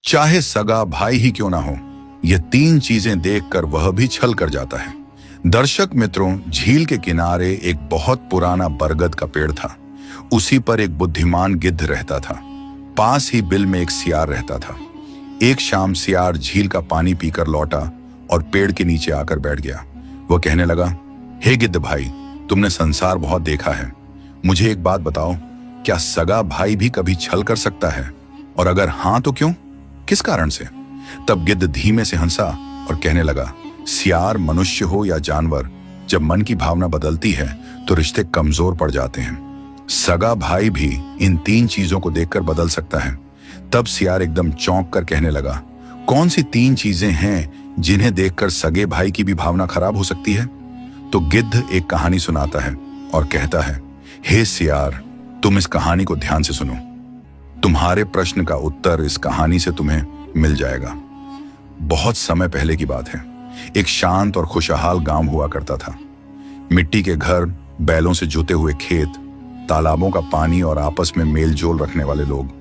चाहे सगा भाई ही क्यों ना हो, ये तीन चीजें देखकर वह भी छल कर जाता है। दर्शक मित्रों, झील के किनारे एक बहुत पुराना बरगद का पेड़ था। उसी पर एक बुद्धिमान गिद्ध रहता था। पास ही बिल में एक सियार रहता था। एक शाम सियार झील का पानी पीकर लौटा और पेड़ के नीचे आकर बैठ गया। वह कहने लगा, हे गिद्ध भाई, तुमने संसार बहुत देखा है। मुझे एक बात बताओ, क्या सगा भाई भी कभी छल कर सकता है? और अगर हां तो क्यों, किस कारण से? तब गिद्ध धीमे से हंसा और कहने लगा, सियार, मनुष्य हो या जानवर, जब मन की भावना बदलती है तो रिश्ते कमजोर पड़ जाते हैं। सगा भाई भी इन तीन चीजों को देखकर बदल सकता है। तब सियार एकदम चौंक कर कहने लगा, कौन सी तीन चीजें हैं जिन्हें देखकर सगे भाई की भी भावना खराब हो सकती है? तो गिद्ध एक कहानी सुनाता है और कहता है, हे सियार, तुम इस कहानी को ध्यान से सुनो। तुम्हारे प्रश्न का उत्तर इस कहानी से तुम्हें मिल जाएगा। बहुत समय पहले की बात है। एक शांत और खुशहाल गांव हुआ करता था। मिट्टी के घर, बैलों से जुते हुए खेत, तालाबों का पानी और आपस में मेलजोल रखने वाले लोग,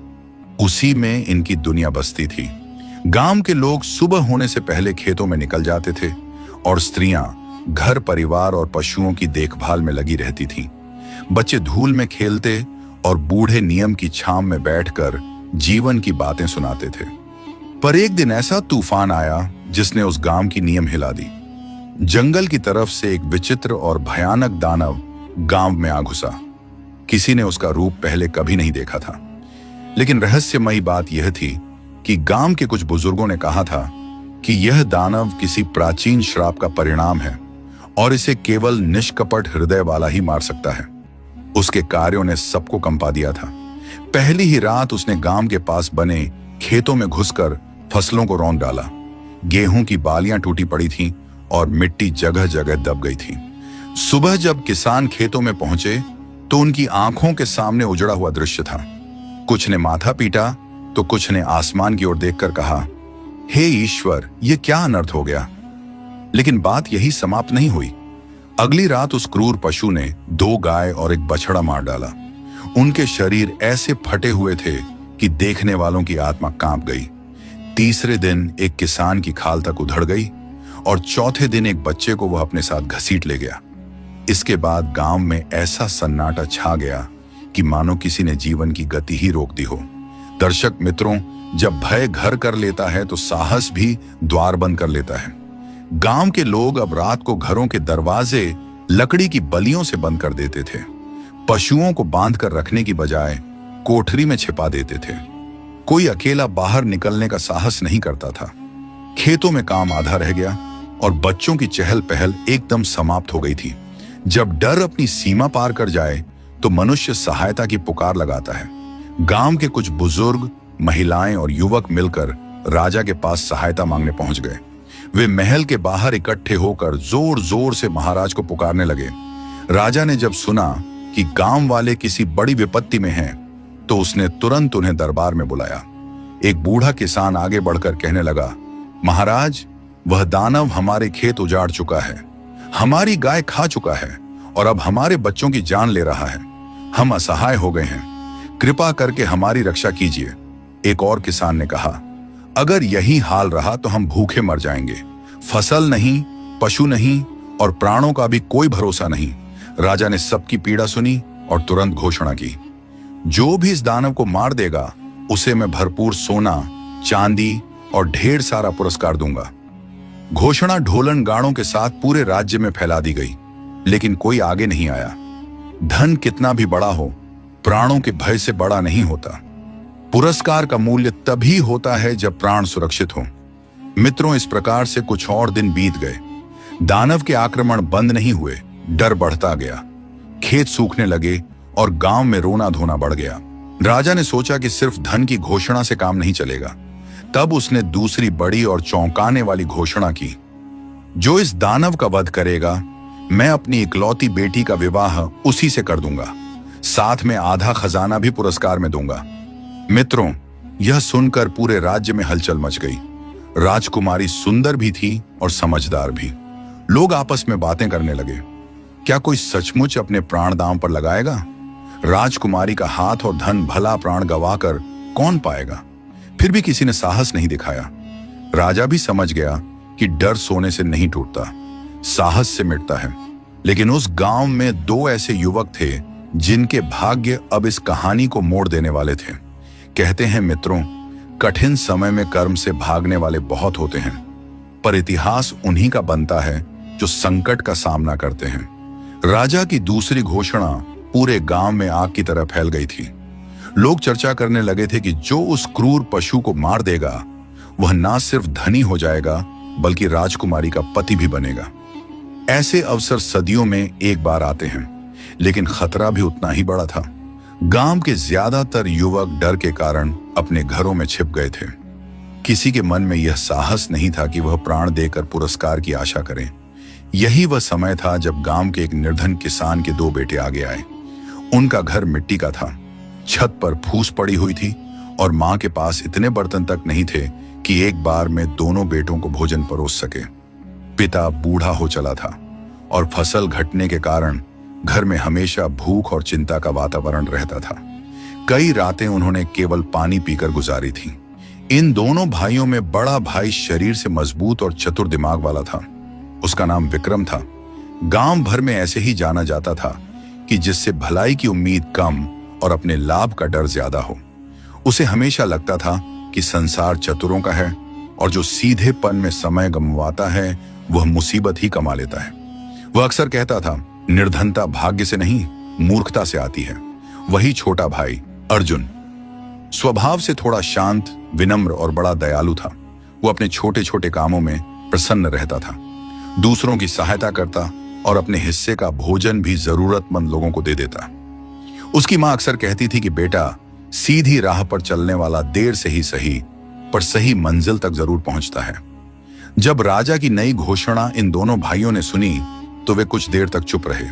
उसी में इनकी दुनिया बसती थी। गांव के लोग सुबह होने से पहले खेतों में निकल जाते थे और स्त्रियां घर, परिवार और पशुओं की देखभाल में लगी रहती थीं। बच्चे धूल में खेलते और बूढ़े नियम की छांव में बैठकर जीवन की बातें सुनाते थे। पर एक दिन ऐसा तूफान आया जिसने उस गांव की नींव हिला दी। जंगल की तरफ से एक विचित्र और भयानक दानव गांव में आ घुसा। किसी ने उसका रूप पहले कभी नहीं देखा था, लेकिन रहस्यमयी बात यह थी कि गांव के कुछ बुजुर्गों ने कहा था कि यह दानव किसी प्राचीन श्राप का परिणाम है और इसे केवल निष्कपट हृदय वाला ही मार सकता है। उसके कार्यों ने सबको कंपा दिया था। पहली ही रात उसने गांव के पास बने खेतों में घुसकर फसलों को रौंद डाला। गेहूं की बालियां टूटी पड़ी थीं और मिट्टी जगह जगह दब गई थी। सुबह जब किसान खेतों में पहुंचे तो उनकी आंखों के सामने उजड़ा हुआ दृश्य था। कुछ ने माथा पीटा तो कुछ ने आसमान की ओर देखकर कहा, हे ईश्वर, ये क्या अनर्थ हो गया? लेकिन बात यही समाप्त नहीं हुई। अगली रात उस क्रूर पशु ने 2 गाय और एक बछड़ा मार डाला। उनके शरीर ऐसे फटे हुए थे कि देखने वालों की आत्मा कांप गई। तीसरे दिन एक किसान की खाल तक उधड़ गई और चौथे दिन एक बच्चे को वह अपने साथ घसीट ले गया। इसके बाद गांव में ऐसा सन्नाटा छा गया कि मानो किसी ने जीवन की गति ही रोक दी हो। दर्शक मित्रों, जब भय घर कर लेता है तो साहस भी द्वार बंद कर लेता है। गांव के लोग अब रात को घरों के दरवाजे लकड़ी की बलियों से बंद कर देते थे। पशुओं को बांध कर रखने की बजाय कोठरी में छिपा देते थे। कोई अकेला बाहर निकलने का साहस नहीं करता था। खेतों में काम आधा रह गया और बच्चों की चहल पहल एकदम समाप्त हो गई थी। जब डर अपनी सीमा पार कर जाए तो मनुष्य सहायता की पुकार लगाता है। गांव के कुछ बुजुर्ग, महिलाएं और युवक मिलकर राजा के पास सहायता मांगने पहुंच गए। वे महल के बाहर इकट्ठे होकर जोर जोर से महाराज को पुकारने लगे। राजा ने जब सुना कि गांव वाले किसी बड़ी विपत्ति में हैं, तो उसने तुरंत उन्हें दरबार में बुलाया। एक बूढ़ा किसान आगे बढ़कर कहने लगा, महाराज, वह दानव हमारे खेत उजाड़ चुका है, हमारी गाय खा चुका है और अब हमारे बच्चों की जान ले रहा है। हम असहाय हो गए हैं, कृपा करके हमारी रक्षा कीजिए। एक और किसान ने कहा, अगर यही हाल रहा तो हम भूखे मर जाएंगे। फसल नहीं, पशु नहीं और प्राणों का भी कोई भरोसा नहीं। राजा ने सबकी पीड़ा सुनी और तुरंत घोषणा की, जो भी इस दानव को मार देगा उसे मैं भरपूर सोना, चांदी और ढेर सारा पुरस्कार दूंगा। घोषणा ढोलन गाड़ों के साथ पूरे राज्य में फैला दी गई, लेकिन कोई आगे नहीं आया। धन कितना भी बड़ा हो, प्राणों के भय से बड़ा नहीं होता। पुरस्कार का मूल्य तभी होता है जब प्राण सुरक्षित हो। मित्रों, इस प्रकार से कुछ और दिन बीत गए। दानव के आक्रमण बंद नहीं हुए, डर बढ़ता गया। खेत सूखने लगे और गांव में रोना धोना बढ़ गया। राजा ने सोचा कि सिर्फ धन की घोषणा से काम नहीं चलेगा। तब उसने दूसरी बड़ी और चौंकाने वाली घोषणा की, जो इस दानव का वध करेगा, मैं अपनी इकलौती बेटी का विवाह उसी से कर दूंगा। साथ में आधा खजाना भी पुरस्कार में दूंगा। मित्रों, यह सुनकर पूरे राज्य में हलचल मच गई। राजकुमारी सुंदर भी थी और समझदार भी। लोग आपस में बातें करने लगे, क्या कोई सचमुच अपने प्राण दांव पर लगाएगा? राजकुमारी का हाथ और धन भला प्राण गवाकर कौन पाएगा? फिर भी किसी ने साहस नहीं दिखाया। राजा भी समझ गया कि डर सोने से नहीं टूटता, साहस से मिटता है। लेकिन उस गांव में दो ऐसे युवक थे जिनके भाग्य अब इस कहानी को मोड़ देने वाले थे। कहते हैं मित्रों, कठिन समय में कर्म से भागने वाले बहुत होते हैं, पर इतिहास उन्हीं का बनता है जो संकट का सामना करते हैं। राजा की दूसरी घोषणा पूरे गांव में आग की तरह फैल गई थी। लोग चर्चा करने लगे थे कि जो उस क्रूर पशु को मार देगा वह ना सिर्फ धनी हो जाएगा बल्कि राजकुमारी का पति भी बनेगा। ऐसे अवसर सदियों में एक बार आते हैं, लेकिन खतरा भी उतना ही बड़ा था। गांव के ज्यादातर युवक डर के कारण अपने घरों में छिप गए थे। किसी के मन में यह साहस नहीं था कि वह प्राण देकर पुरस्कार की आशा करें। यही वह समय था जब गांव के एक निर्धन किसान के दो बेटे आगे आए। उनका घर मिट्टी का था, छत पर फूस पड़ी हुई थी और मां के पास इतने बर्तन तक नहीं थे कि एक बार में दोनों बेटों को भोजन परोस सके। पिता बूढ़ा हो चला था और फसल घटने के कारण घर में हमेशा भूख और चिंता का वातावरण रहता था। कई रातें उन्होंने केवल पानी पीकर गुजारी थी। इन दोनों भाइयों में बड़ा भाई शरीर से मजबूत और चतुर दिमाग वाला था। उसका नाम विक्रम था। गांव भर में ऐसे ही जाना जाता था कि जिससे भलाई की उम्मीद कम और अपने लाभ का डर ज्यादा हो। उसे हमेशा लगता था कि संसार चतुरों का है और जो सीधेपन में समय गंवाता है वह मुसीबत ही कमा लेता है। वह अक्सर कहता था, निर्धनता भाग्य से नहीं मूर्खता से आती है। वही छोटा भाई अर्जुन स्वभाव से थोड़ा शांत, विनम्र और बड़ा दयालु था। वो अपने छोटे छोटे कामों में प्रसन्न रहता था, दूसरों की सहायता करता और अपने हिस्से का भोजन भी जरूरतमंद लोगों को दे देता। उसकी मां अक्सर कहती थी कि बेटा, सीधी राह पर चलने वाला देर से ही सही पर सही मंजिल तक जरूर पहुंचता है। जब राजा की नई घोषणा इन दोनों भाइयों ने सुनी तो वे कुछ देर तक चुप रहे।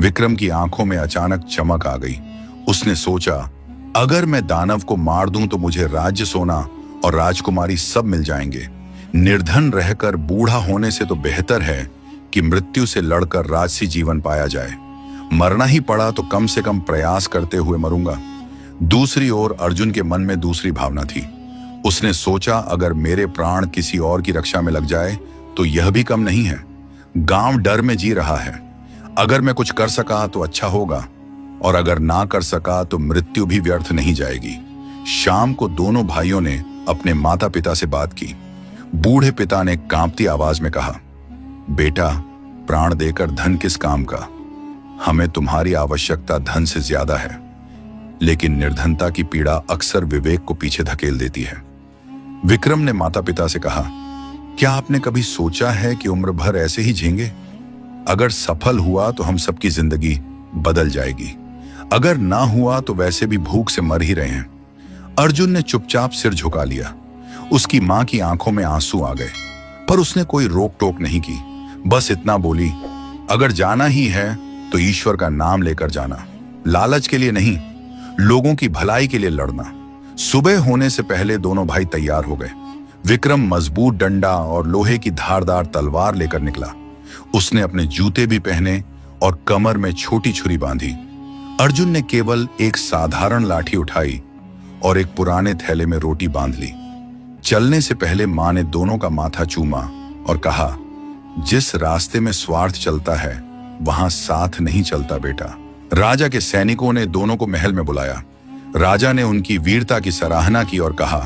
विक्रम की आंखों में अचानक चमक आ गई। उसने सोचा, अगर मैं दानव को मार दूं तो मुझे राज्य, सोना और राजकुमारी सब मिल जाएंगे। निर्धन रहकर बूढ़ा होने से तो बेहतर है कि मृत्यु से लड़कर राजसी जीवन पाया जाए। मरना ही पड़ा तो कम से कम प्रयास करते हुए मरूंगा। दूसरी ओर अर्जुन के मन में दूसरी भावना थी। उसने सोचा, अगर मेरे प्राण किसी और की रक्षा में लग जाए तो यह भी कम नहीं है। गांव डर में जी रहा है। अगर मैं कुछ कर सका तो अच्छा होगा और अगर ना कर सका तो मृत्यु भी व्यर्थ नहीं जाएगी। शाम को दोनों भाइयों ने अपने माता पिता से बात की। बूढ़े पिता ने कांपती आवाज में कहा, बेटा, प्राण देकर धन किस काम का? हमें तुम्हारी आवश्यकता धन से ज्यादा है, लेकिन निर्धनता की पीड़ा अक्सर विवेक को पीछे धकेल देती है। विक्रम ने माता पिता से कहा, क्या आपने कभी सोचा है कि उम्र भर ऐसे ही झेंगे? अगर सफल हुआ तो हम सबकी जिंदगी बदल जाएगी, अगर ना हुआ तो वैसे भी भूख से मर ही रहे हैं। अर्जुन ने चुपचाप सिर झुका लिया। उसकी मां की आंखों में आंसू आ गए, पर उसने कोई रोक टोक नहीं की। बस इतना बोली, अगर जाना ही है तो ईश्वर का नाम लेकर जाना, लालच के लिए नहीं, लोगों की भलाई के लिए लड़ना। सुबह होने से पहले दोनों भाई तैयार हो गए। विक्रम मजबूत डंडा और लोहे की धारदार तलवार लेकर निकला। उसने अपने जूते भी पहने और कमर में छोटी छुरी बांधी। अर्जुन ने केवल एक साधारण लाठी उठाई और एक पुराने थैले में रोटी बांध ली। चलने से पहले मां ने दोनों का माथा चूमा और कहा, जिस रास्ते में स्वार्थ चलता है वहां साथ नहीं चलता बेटा। राजा के सैनिकों ने दोनों को महल में बुलाया। राजा ने उनकी वीरता की सराहना की और कहा,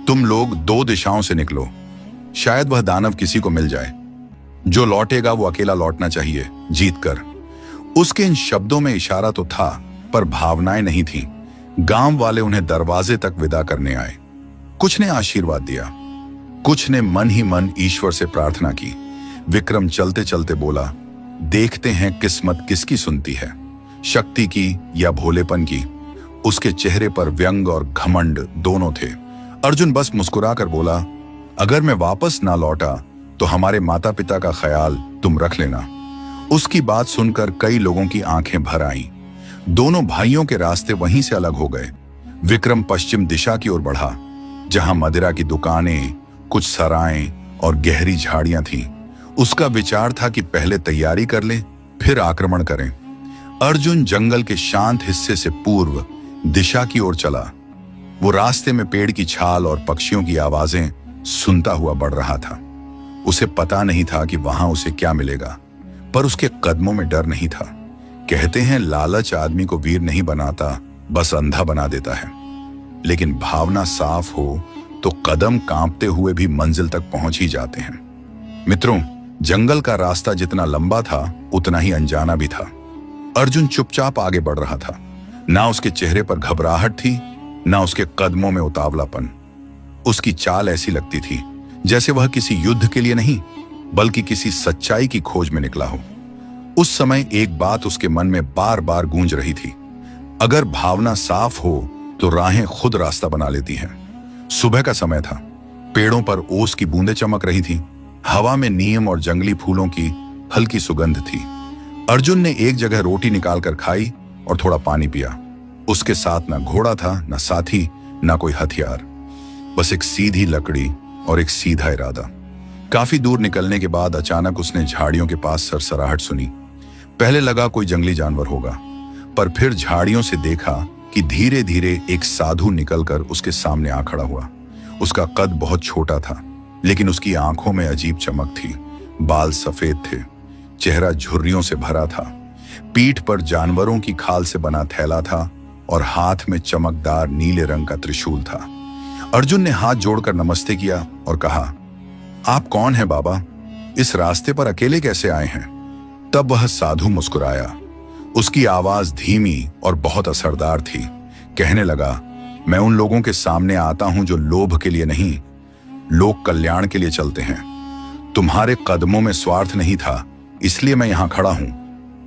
तुम लोग 2 दिशाओं से निकलो, शायद वह दानव किसी को मिल जाए। जो लौटेगा वो अकेला लौटना चाहिए, जीत कर। उसके इन शब्दों में इशारा तो था, पर भावनाएं नहीं थीं। गांव वाले उन्हें दरवाजे तक विदा करने आए। कुछ ने आशीर्वाद दिया, कुछ ने मन ही मन ईश्वर से प्रार्थना की। विक्रम चलते चलते बोला, देखते हैं किस्मत किसकी सुनती है, शक्ति की या भोलेपन की। उसके चेहरे पर व्यंग और घमंड दोनों थे। अर्जुन बस मुस्कुराकर बोला, अगर मैं वापस ना लौटा तो हमारे माता पिता का ख्याल तुम रख लेना। उसकी बात सुनकर कई लोगों की आंखें भर आईं। दोनों भाइयों के रास्ते वहीं से अलग हो गए। विक्रम पश्चिम दिशा की ओर बढ़ा, जहां मदिरा की दुकानें, कुछ सराएं और गहरी झाड़ियां थीं। उसका विचार था कि पहले तैयारी कर लें, फिर आक्रमण करें। अर्जुन जंगल के शांत हिस्से से पूर्व दिशा की ओर चला। वो रास्ते में पेड़ की छाल और पक्षियों की आवाजें सुनता हुआ बढ़ रहा था। उसे पता नहीं था कि वहां उसे क्या मिलेगा, पर उसके कदमों में डर नहीं था। कहते हैं लालच आदमी को वीर नहीं बनाता, बस अंधा बना देता है। लेकिन भावना साफ हो तो कदम कांपते हुए भी मंजिल तक पहुंच ही जाते हैं। मित्रों, जंगल का रास्ता जितना लंबा था उतना ही अनजाना भी था। अर्जुन चुपचाप आगे बढ़ रहा था। ना उसके चेहरे पर घबराहट थी, ना उसके कदमों में उतावलापन। उसकी चाल ऐसी लगती थी जैसे वह किसी युद्ध के लिए नहीं, बल्कि किसी सच्चाई की खोज में निकला हो। उस समय एक बात उसके मन में बार बार गूंज रही थी, अगर भावना साफ हो तो राहें खुद रास्ता बना लेती हैं। सुबह का समय था। पेड़ों पर ओस की बूंदें चमक रही थीं। हवा में नीम और जंगली फूलों की हल्की सुगंध थी। अर्जुन ने एक जगह रोटी निकालकर खाई और थोड़ा पानी पिया। उसके साथ ना घोड़ा था, ना साथी, ना कोई हथियार, बस एक सीधी लकड़ी और एक सीधा इरादा। काफी दूर निकलने के बाद अचानक उसने झाड़ियों के पास सरसराहट सुनी। पहले लगा कोई जंगली जानवर होगा, पर फिर झाड़ियों से देखा कि धीरे धीरे एक साधु निकलकर उसके सामने आ खड़ा हुआ। उसका कद बहुत छोटा था, लेकिन उसकी आंखों में अजीब चमक थी। बाल सफेद थे, चेहरा झुर्रियों से भरा था, पीठ पर जानवरों की खाल से बना थैला था और हाथ में चमकदार नीले रंग का त्रिशूल था। अर्जुन ने हाथ जोड़कर नमस्ते किया और कहा, आप कौन हैं बाबा? इस रास्ते पर अकेले कैसे आए हैं? तब वह साधु मुस्कुराया। उसकी आवाज धीमी और बहुत असरदार थी। कहने लगा, मैं उन लोगों के सामने आता हूं जो लोभ के लिए नहीं, लोक कल्याण के लिए चलते हैं। तुम्हारे कदमों में स्वार्थ नहीं था, इसलिए मैं यहां खड़ा हूं।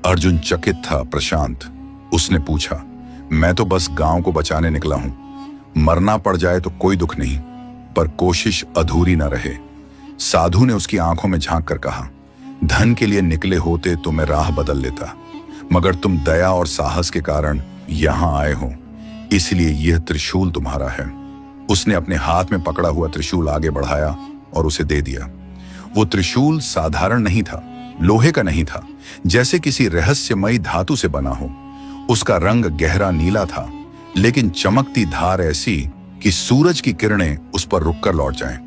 अर्जुन चकित था, प्रशांत। उसने पूछा, मैं तो बस गांव को बचाने निकला हूं। मरना पड़ जाए तो कोई दुख नहीं, पर कोशिश अधूरी न रहे। साधु ने उसकी आंखों में झांक कर कहा, धन के लिए निकले होते तो मैं राह बदल लेता, मगर तुम दया और साहस के कारण यहां आए हो, इसलिए यह त्रिशूल तुम्हारा है। उसने अपने हाथ में पकड़ा हुआ त्रिशूल आगे बढ़ाया और उसे दे दिया। वो त्रिशूल साधारण नहीं था, लोहे का नहीं था, जैसे किसी रहस्यमयी धातु से बना हो। उसका रंग गहरा नीला था, लेकिन चमकती धार ऐसी कि सूरज की किरणें उस पर रुककर लौट जाएं।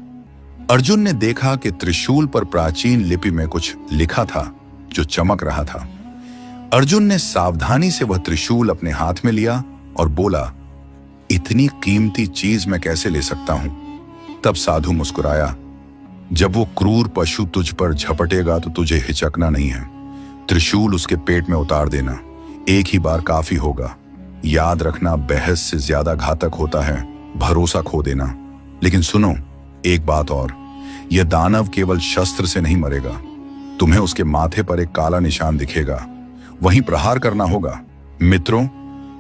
अर्जुन ने देखा कि त्रिशूल पर प्राचीन लिपि में कुछ लिखा था जो चमक रहा था। अर्जुन ने सावधानी से वह त्रिशूल अपने हाथ में लिया और बोला, इतनी कीमती चीज मैं कैसे ले सकता हूं? तब साधु मुस्कुराया, जब वो क्रूर पशु तुझ पर झपटेगा तो तुझे हिचकना नहीं है। त्रिशूल उसके पेट में उतार देना, एक ही बार काफी होगा। याद रखना, बहस से ज्यादा घातक होता है भरोसा खो देना। लेकिन सुनो, एक बात और, यह दानव केवल शस्त्र से नहीं मरेगा। तुम्हें उसके माथे पर एक काला निशान दिखेगा, वहीं प्रहार करना होगा। मित्रों,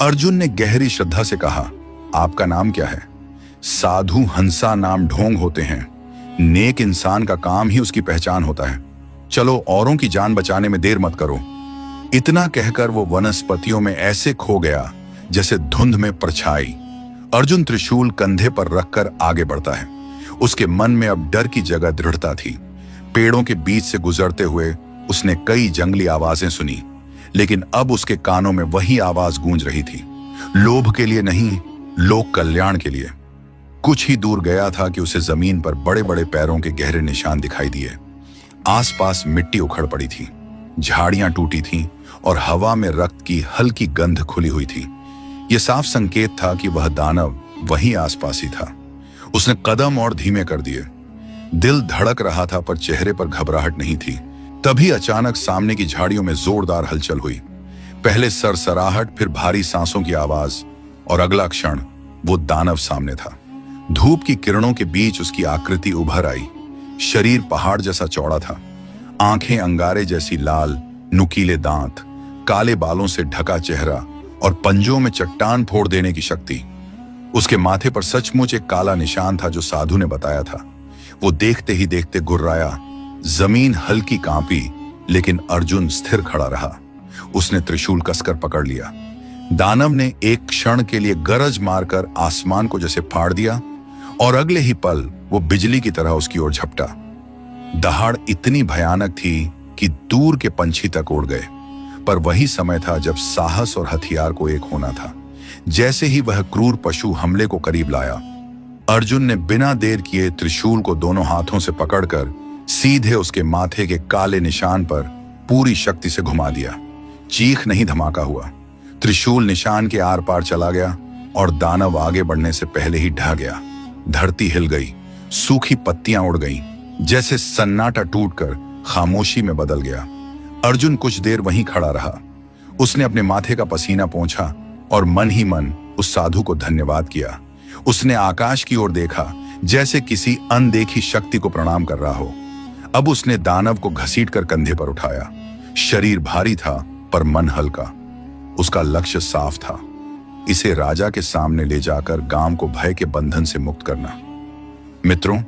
अर्जुन ने गहरी श्रद्धा से कहा, आपका नाम क्या है? साधु हंसा नाम ढोंग होते हैं। नेक इंसान का काम ही उसकी पहचान होता है। चलो, औरों की जान बचाने में देर मत करो। इतना कहकर वो वनस्पतियों में ऐसे खो गया जैसे धुंध में परछाई। अर्जुन त्रिशूल कंधे पर रखकर आगे बढ़ता है। उसके मन में अब डर की जगह दृढ़ता थी। पेड़ों के बीच से गुजरते हुए उसने कई जंगली आवाजें सुनी, लेकिन अब उसके कानों में वही आवाज गूंज रही थी, लोभ के लिए नहीं, लोक कल्याण के लिए। कुछ ही दूर गया था कि उसे जमीन पर बड़े बड़े पैरों के गहरे निशान दिखाई दिए। आसपास मिट्टी उखड़ पड़ी थी, झाड़ियां टूटी थीं और हवा में रक्त की हल्की गंध खुली हुई थी। यह साफ संकेत था कि वह दानव वहीं आसपास ही था। उसने कदम और धीमे कर दिए। दिल धड़क रहा था, पर चेहरे पर घबराहट नहीं थी। तभी अचानक सामने की झाड़ियों में जोरदार हलचल हुई। पहले सरसराहट, फिर भारी सांसों की आवाज, और अगला क्षण वो दानव सामने था। धूप की किरणों के बीच उसकी आकृति उभर आई। शरीर पहाड़ जैसा चौड़ा था, आंखें अंगारे जैसी लाल, नुकीले दांत, काले बालों से ढका चेहरा और पंजों में चट्टान फोड़ देने की शक्ति। उसके माथे पर सचमुच एक काला निशान था जो साधु ने बताया था। वो देखते ही देखते गुर्राया। जमीन हल्की कांपी, लेकिन अर्जुन स्थिर खड़ा रहा। उसने त्रिशूल कसकर पकड़ लिया। दानव ने एक क्षण के लिए गरज मारकर आसमान को जैसे फाड़ दिया और अगले ही पल वो बिजली की तरह उसकी ओर झपटा। दहाड़ इतनी भयानक थी कि दूर के पंछी तक उड़ गए। पर वही समय था जब साहस और हथियार को एक होना था, जैसे ही वह क्रूर पशु हमले को करीब लाया, अर्जुन ने बिना देर किए त्रिशूल को दोनों हाथों से पकड़कर सीधे उसके माथे के काले निशान पर पूरी शक्ति से घुमा दिया। चीख नहीं, धमाका हुआ। त्रिशूल निशान के आर पार चला गया और दानव आगे बढ़ने से पहले ही ढह गया। धरती हिल गई, सूखी पत्तियां उड़ गईं, जैसे सन्नाटा टूटकर खामोशी में बदल गया। अर्जुन कुछ देर वहीं खड़ा रहा। उसने अपने माथे का पसीना पोंछा और मन ही मन उस साधु को धन्यवाद किया। उसने आकाश की ओर देखा, जैसे किसी अनदेखी शक्ति को प्रणाम कर रहा हो। अब उसने दानव को घसीटकर कंधे पर उठाया। शरीर भारी था पर मन हल्का। उसका लक्ष्य साफ था, इसे राजा के सामने ले जाकर गांव को भय के बंधन से मुक्त करना। मित्रों,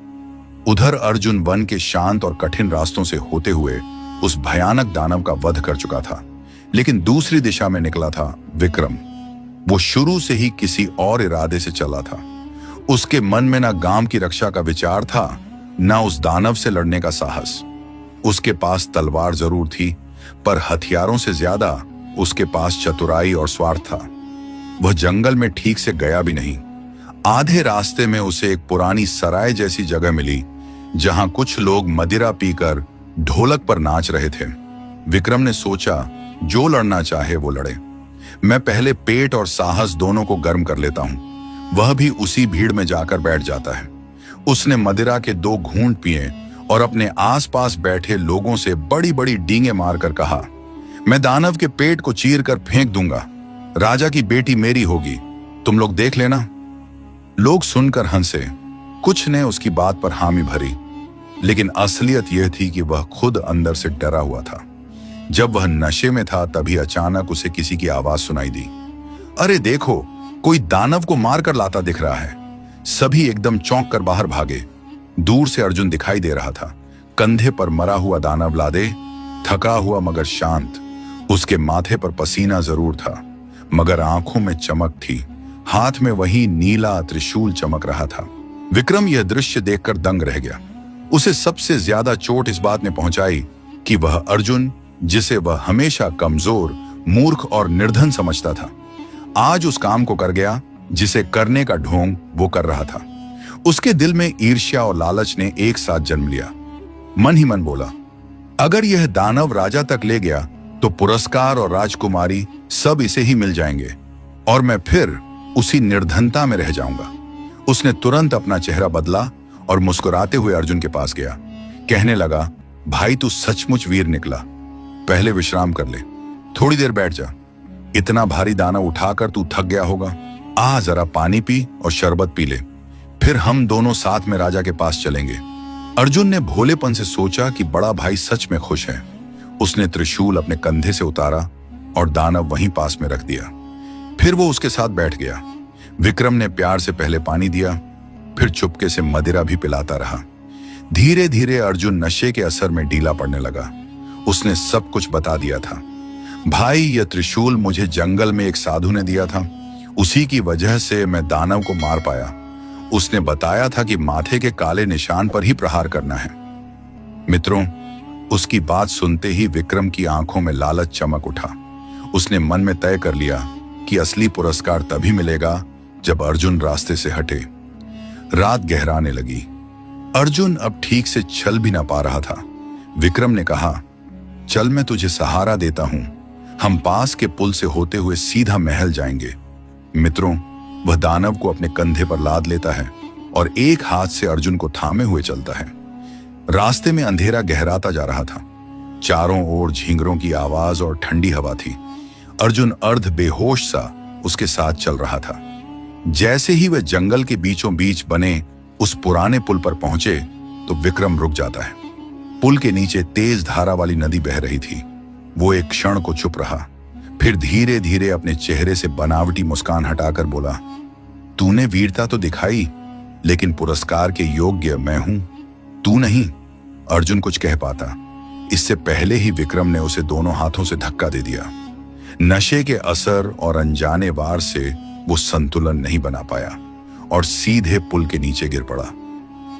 उधर अर्जुन वन के शांत और कठिन रास्तों से होते हुए उस भयानक दानव का वध कर चुका था, लेकिन दूसरी दिशा में निकला था विक्रम। वो शुरू से ही किसी और इरादे से चला था। उसके मन में ना गांव की रक्षा का विचार था, ना उस दानव से लड़ने का साहस। उसके पास तलवार जरूर थी, पर हथियारों से ज्यादा उसके पास चतुराई और स्वार्थ था। वह जंगल में ठीक से गया भी नहीं। आधे रास्ते में उसे एक पुरानी सराय जैसी जगह मिली, जहां कुछ लोग मदिरा पीकर ढोलक पर नाच रहे थे। विक्रम ने सोचा, जो लड़ना चाहे वो लड़े। मैं पहले पेट और साहस दोनों को गर्म कर लेता हूं। वह भी उसी भीड़ में जाकर बैठ जाता है। उसने मदिरा के 2 घूंट पिए और अपने आसपास बैठे लोगों से बड़ी बड़ी डींगे मारकर कहा, मैं दानव के पेट को चीर कर फेंक दूंगा। राजा की बेटी मेरी होगी, तुम लोग देख लेना। लोग सुनकर हंसे। कुछ ने उसकी बात पर हामी भरी, लेकिन असलियत यह थी कि वह खुद अंदर से डरा हुआ था। जब वह नशे में था, तभी अचानक उसे किसी की आवाज सुनाई दी, अरे देखो, कोई दानव को मारकर लाता दिख रहा है। सभी एकदम चौंक कर बाहर भागे। दूर से अर्जुन दिखाई दे रहा था, कंधे पर मरा हुआ दानव लादे, थका हुआ मगर शांत। उसके माथे पर पसीना जरूर था, मगर आंखों में चमक थी। हाथ में वही नीला त्रिशूल चमक रहा था। विक्रम यह दृश्य देखकर दंग रह गया। उसे सबसे ज्यादा चोट इस बात ने पहुंचाई कि वह अर्जुन, जिसे वह हमेशा कमजोर, मूर्ख और निर्धन समझता था, आज उस काम को कर गया जिसे करने का ढोंग वो कर रहा था। उसके दिल में ईर्ष्या और लालच ने एक साथ जन्म लिया। मन ही मन बोला, अगर यह दानव राजा तक ले गया तो पुरस्कार और राजकुमारी सब इसे ही मिल जाएंगे और मैं फिर उसी निर्धनता में रह जाऊंगा। उसने तुरंत अपना चेहरा बदला और मुस्कुराते हुए अर्जुन के पास गया। कहने लगा, भाई तू सचमुच वीर निकला। पहले विश्राम कर ले, थोड़ी देर बैठ जा। इतना भारी दाना उठाकर तू थक गया होगा। आ जरा पानी पी और शरबत पी ले, फिर हम दोनों साथ में राजा के पास चलेंगे। अर्जुन ने भोलेपन से सोचा कि बड़ा भाई सच में खुश है। उसने त्रिशूल अपने कंधे से उतारा और दानव वहीं पास में रख दिया। फिर वो उसके साथ बैठ गया। विक्रम ने प्यार से पहले पानी दिया, फिर चुपके से मदिरा भी पिलाता रहा। धीरे धीरे अर्जुन नशे के असर में ढीला पड़ने लगा। उसने सब कुछ बता दिया था। भाई, यह त्रिशूल मुझे जंगल में एक साधु ने दिया था, उसी की वजह से मैं दानव को मार पाया। उसने बताया था कि माथे के काले निशान पर ही प्रहार करना है। मित्रों, उसकी बात सुनते ही विक्रम की आंखों में लालच चमक उठा। उसने मन में तय कर लिया कि असली पुरस्कार तभी मिलेगा जब अर्जुन रास्ते से हटे। रात गहराने लगी। अर्जुन अब ठीक से चल भी ना पा रहा था। विक्रम ने कहा, चल मैं तुझे सहारा देता हूं। हम पास के पुल से होते हुए सीधा महल जाएंगे। मित्रों, वह दानव को अपने कंधे पर लाद लेता है और एक हाथ से अर्जुन को थामे हुए चलता है। रास्ते में अंधेरा गहराता जा रहा था। चारों ओर झींगरों की आवाज और ठंडी हवा थी। अर्जुन अर्ध बेहोश सा उसके साथ चल रहा था। जैसे ही वह जंगल के बीचों बीच बने उस पुराने पुल पर पहुंचे तो विक्रम रुक जाता है। पुल के नीचे तेज धारा वाली नदी बह रही थी। वो एक क्षण को चुप रहा, फिर धीरे धीरे अपने चेहरे से बनावटी मुस्कान हटाकर बोला, तूने वीरता तो दिखाई, लेकिन पुरस्कार के योग्य मैं हूं, तू नहीं। अर्जुन कुछ कह पाता, इससे पहले ही विक्रम ने उसे दोनों हाथों से धक्का दे दिया। नशे के असर और अनजाने वार से वो संतुलन नहीं बना पाया और सीधे पुल के नीचे गिर पड़ा।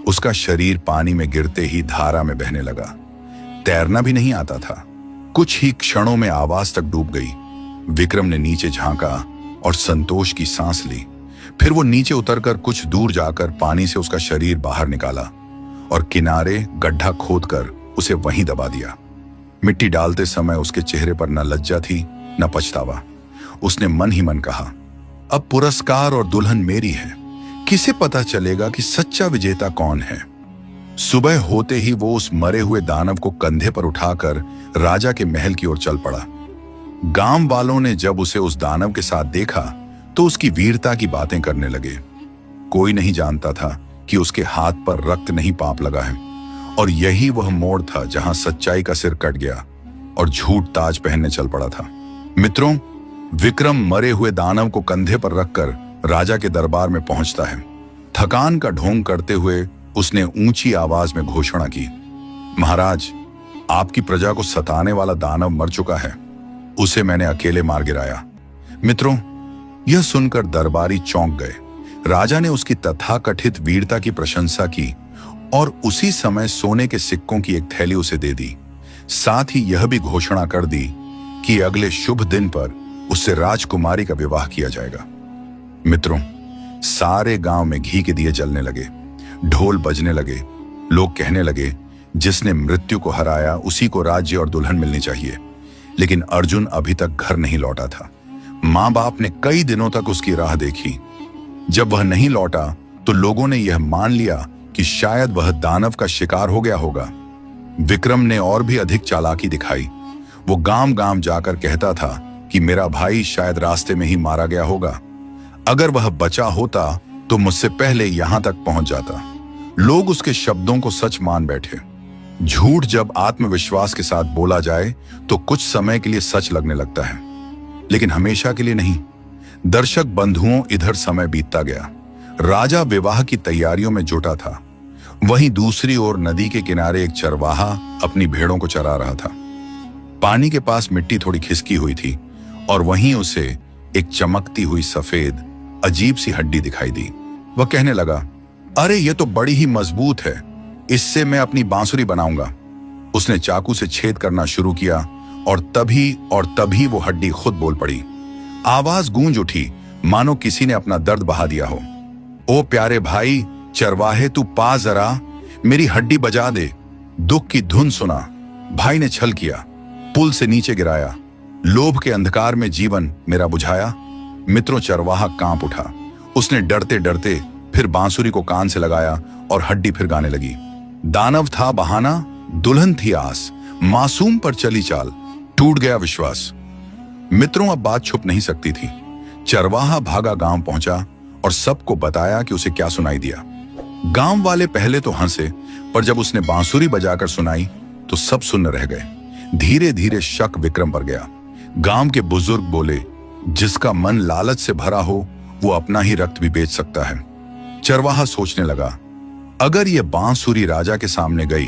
उसका शरीर पानी में गिरते ही धारा में बहने लगा। तैरना भी नहीं आता था। कुछ ही क्षणों में आवाज तक डूब गई। विक्रम ने नीचे झांका और संतोष की सांस ली। फिर वो नीचे उतरकर कुछ दूर जाकर पानी से उसका शरीर बाहर निकाला और किनारे गड्ढा खोदकर उसे वहीं दबा दिया। मिट्टी डालते समय उसके चेहरे पर न लज्जा थी न पछतावा। उसने मन ही मन कहा, अब पुरस्कार और दुल्हन मेरी है, किसे पता चलेगा कि सच्चा विजेता कौन है। सुबह होते ही वो उस मरे हुए दानव को कंधे पर उठाकर राजा के महल की ओर चल पड़ा। गांव वालों ने जब उसे उस दानव के साथ देखा तो उसकी वीरता की बातें करने लगे। कोई नहीं जानता था कि उसके हाथ पर रक्त नहीं पाप लगा है, और यही वह मोड़ था जहां सच्चाई का सिर कट गया और झूठ ताज पहनने चल पड़ा था। मित्रों, विक्रम मरे हुए दानव को कंधे पर रखकर राजा के दरबार में पहुंचता है। थकान का ढोंग करते हुए उसने ऊंची आवाज में घोषणा की, महाराज, आपकी प्रजा को सताने वाला दानव मर चुका है, उसे मैंने अकेले मार गिराया। मित्रों, यह सुनकर दरबारी चौंक गए। राजा ने उसकी तथाकथित वीरता की प्रशंसा की और उसी समय सोने के सिक्कों की एक थैली उसे दे दी। साथ ही यह भी घोषणा कर दी कि अगले शुभ दिन पर उससे राजकुमारी का विवाह किया जाएगा। मित्रों, सारे गांव में घी के दिए जलने लगे, ढोल बजने लगे। लोग कहने लगे, जिसने मृत्यु को हराया उसी को राज्य और दुल्हन मिलनी चाहिए। लेकिन अर्जुन अभी तक घर नहीं लौटा था। मां बाप ने कई दिनों तक उसकी राह देखी। जब वह नहीं लौटा तो लोगों ने यह मान लिया कि शायद वह दानव का शिकार हो गया होगा। विक्रम ने और भी अधिक चालाकी दिखाई। वो गांव गांव जाकर कहता था कि मेरा भाई शायद रास्ते में ही मारा गया होगा। अगर वह बचा होता तो मुझसे पहले यहां तक पहुंच जाता। लोग उसके शब्दों को सच मान बैठे। झूठ जब आत्मविश्वास के साथ बोला जाए तो कुछ समय के लिए सच लगने लगता है, लेकिन हमेशा के लिए नहीं। दर्शक बंधुओं, इधर समय बीतता गया। राजा विवाह की तैयारियों में जुटा था। वहीं दूसरी ओर नदी के किनारे एक चरवाहा अपनी भेड़ों को चरा रहा था। पानी के पास मिट्टी थोड़ी खिसकी हुई थी और वहीं उसे एक चमकती हुई सफेद अजीब सी हड्डी दिखाई दी। वह कहने लगा, अरे ये तो बड़ी ही मजबूत है, इससे मैं अपनी बांसुरी बनाऊंगा। उसने चाकू से छेद करना शुरू किया और तभी वो हड्डी खुद बोल पड़ी। आवाज गूंज उठी मानो किसी ने अपना दर्द बहा दिया हो। ओ प्यारे भाई चरवाहे, तू पा जरा, मेरी हड्डी बजा दे। दुख की धुन सुना। भाई ने छल किया, पुल से नीचे गिराया, लोभ के अंधकार में जीवन मेरा बुझाया। मित्रों, चरवाहा कांप उठा। उसने डरते डरते फिर बांसुरी को कान से लगाया और हड्डी फिर गाने लगी। दानव था बहाना, दुल्हन थी आस, मासूम पर चली चाल, टूट गया विश्वास। मित्रों, अब बात छुप नहीं सकती थी। चरवाहा भागा गांव पहुंचा और सबको बताया कि उसे क्या सुनाई दिया। गांव वाले पहले तो हंसे, पर जब उसने बांसुरी बजाकर सुनाई तो सब सुन्न रह गए। धीरे धीरे शक विक्रम पर गया। गांव के बुजुर्ग बोले, जिसका मन लालच से भरा हो वो अपना ही रक्त भी बेच सकता है। चरवाहा सोचने लगा, अगर ये बांसुरी राजा के सामने गई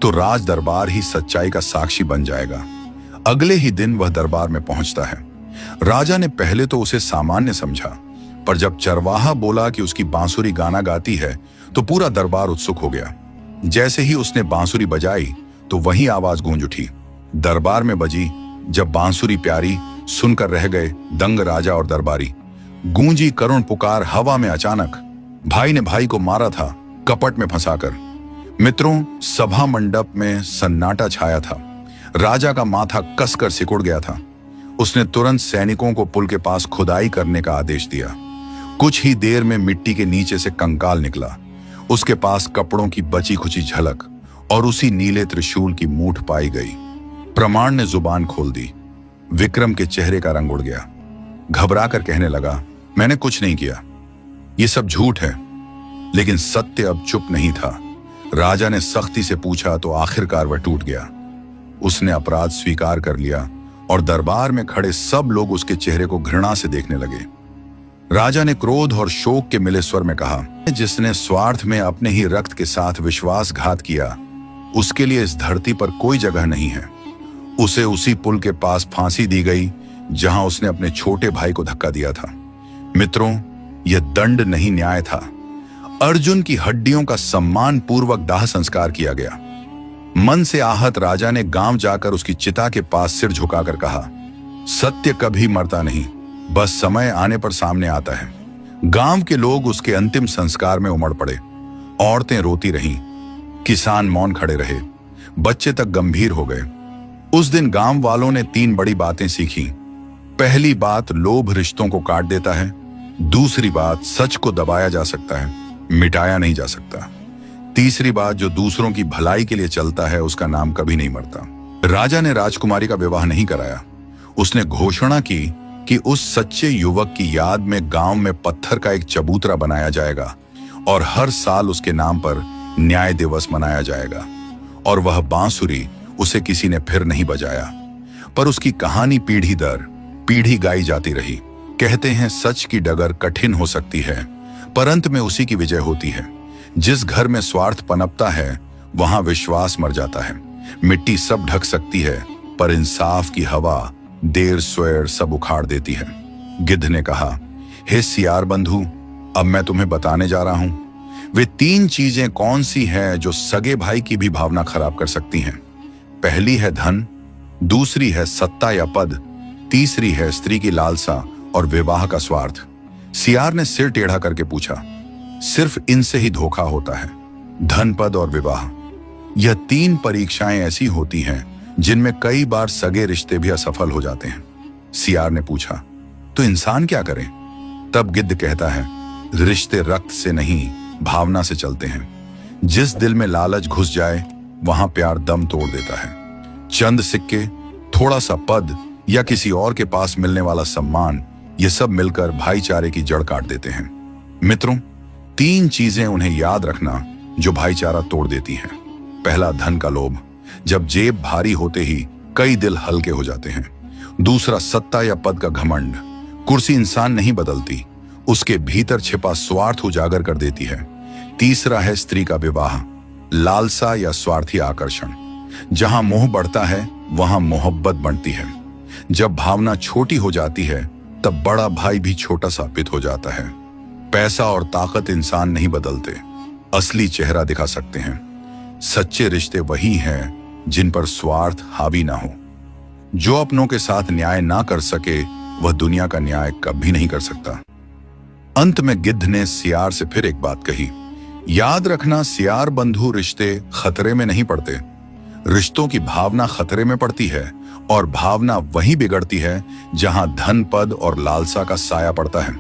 तो राज दरबार ही सच्चाई का साक्षी बन जाएगा। अगले ही दिन वह दरबार में पहुंचता है। राजा ने पहले तो उसे सामान्य समझा, पर जब चरवाहा बोला कि उसकी बांसुरी गाना गाती है तो पूरा दरबार उत्सुक हो गया। जैसे ही उसने बांसुरी बजाई तो वही आवाज गूंज उठी। दरबार में बजी। जब बांसुरी प्यारी सुनकर रह गए दंग राजा और दरबारी। गूंजी करुण पुकार हवा में अचानक। भाई ने भाई को मारा था कपट में फंसाकर। मित्रों, सभा मंडप में सन्नाटा छाया था। राजा का माथा कसकर सिकुड़ गया था। उसने तुरंत सैनिकों को पुल के पास खुदाई करने का आदेश दिया। कुछ ही देर में मिट्टी के नीचे से कंकाल निकला। उसके पास कपड़ों की बची खुची झलक और उसी नीले त्रिशूल की मूठ पाई गई। प्रमाण ने जुबान खोल दी। विक्रम के चेहरे का रंग उड़ गया। घबरा कर कहने लगा, मैंने कुछ नहीं किया, ये सब झूठ है। लेकिन सत्य अब चुप नहीं था। राजा ने सख्ती से पूछा तो आखिरकार वह टूट गया। उसने अपराध स्वीकार कर लिया और दरबार में खड़े सब लोग उसके चेहरे को घृणा से देखने लगे। राजा ने क्रोध और शोक के मिले स्वर में कहा, जिसने स्वार्थ में अपने ही रक्त के साथ विश्वासघात किया, उसके लिए इस धरती पर कोई जगह नहीं है। उसे उसी पुल के पास फांसी दी गई जहां उसने अपने छोटे भाई को धक्का दिया था। मित्रों, यह दंड नहीं, न्याय था। अर्जुन की हड्डियों का सम्मान पूर्वक दाह संस्कार किया गया। मन से आहत राजा ने गांव जाकर उसकी चिता के पास सिर झुकाकर कहा, सत्य कभी मरता नहीं, बस समय आने पर सामने आता है। गांव के लोग उसके अंतिम संस्कार में उमड़ पड़े। औरतें रोती रहीं, किसान मौन खड़े रहे, बच्चे तक गंभीर हो गए। उस दिन गांव वालों ने 3 बड़ी बातें सीखी। पहली बात, लोभ रिश्तों को काट देता है। दूसरी बात, सच को दबाया जा सकता है, मिटाया नहीं जा सकता। तीसरी बात, जो दूसरों की भलाई के लिए चलता है उसका नाम कभी नहीं मरता। राजा ने राजकुमारी का विवाह नहीं कराया। उसने घोषणा की कि उस सच्चे युवक की याद में गांव में पत्थर का एक चबूतरा बनाया जाएगा और हर साल उसके नाम पर न्याय दिवस मनाया जाएगा। और वह बांसुरी उसे किसी ने फिर नहीं बजाया, पर उसकी कहानी पीढ़ी दर पीढ़ी गाई जाती रही। कहते हैं सच की डगर कठिन हो सकती है, पर अंत में उसी की विजय होती है। जिस घर में स्वार्थ पनपता है वहां विश्वास मर जाता है। मिट्टी सब ढक सकती है, पर इंसाफ की हवा देर स्वेर सब उखाड़ देती है। गिद्ध ने कहा, हे सियार बंधु, अब मैं तुम्हें बताने जा रहा हूं वे 3 चीजें कौन सी हैं जो सगे भाई की भी भावना खराब कर सकती हैं। पहली है धन, दूसरी है सत्ता या पद, तीसरी है स्त्री की लालसा और विवाह का स्वार्थ। सियार ने सिर टेढ़ा करके पूछा, सिर्फ इनसे ही धोखा होता है? धन, पद और विवाह, यह 3 परीक्षाएं ऐसी होती हैं जिनमें कई बार सगे रिश्ते भी असफल हो जाते हैं। सियार ने पूछा, तो इंसान क्या करें? तब गिद्ध कहता है, रिश्ते रक्त से नहीं भावना से चलते हैं। जिस दिल में लालच घुस जाए वहां प्यार दम तोड़ देता है। चंद सिक्के, थोड़ा सा पद या किसी और के पास मिलने वाला सम्मान, ये सब मिलकर भाईचारे की जड़ काट देते हैं। मित्रों, 3 चीजें उन्हें याद रखना जो भाईचारा तोड़ देती हैं। पहला, धन का लोभ, जब जेब भारी होते ही कई दिल हल्के हो जाते हैं। दूसरा, सत्ता या पद का घमंड, कुर्सी इंसान नहीं बदलती, उसके भीतर छिपा स्वार्थ उजागर कर देती है। तीसरा है स्त्री का विवाह, लालसा या स्वार्थी आकर्षण, जहां मोह बढ़ता है वहां मोहब्बत बढ़ती है। जब भावना छोटी हो जाती है तब बड़ा भाई भी छोटा साबित हो जाता है। पैसा और ताकत इंसान नहीं बदलते, असली चेहरा दिखा सकते हैं। सच्चे रिश्ते वही हैं जिन पर स्वार्थ हावी ना हो। जो अपनों के साथ न्याय ना कर सके वह दुनिया का न्याय कभी नहीं कर सकता। अंत में गिद्ध ने सियार से फिर एक बात कही, याद रखना सियार बंधु, रिश्ते खतरे में नहीं पड़ते, रिश्तों की भावना खतरे में पड़ती है। और भावना वहीं बिगड़ती है जहां धन, पद और लालसा का साया पड़ता है।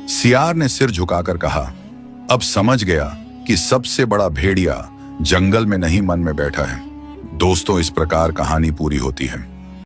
सियार ने सिर झुकाकर कहा, अब समझ गया कि सबसे बड़ा भेड़िया जंगल में नहीं मन में बैठा है। दोस्तों, इस प्रकार कहानी पूरी होती है।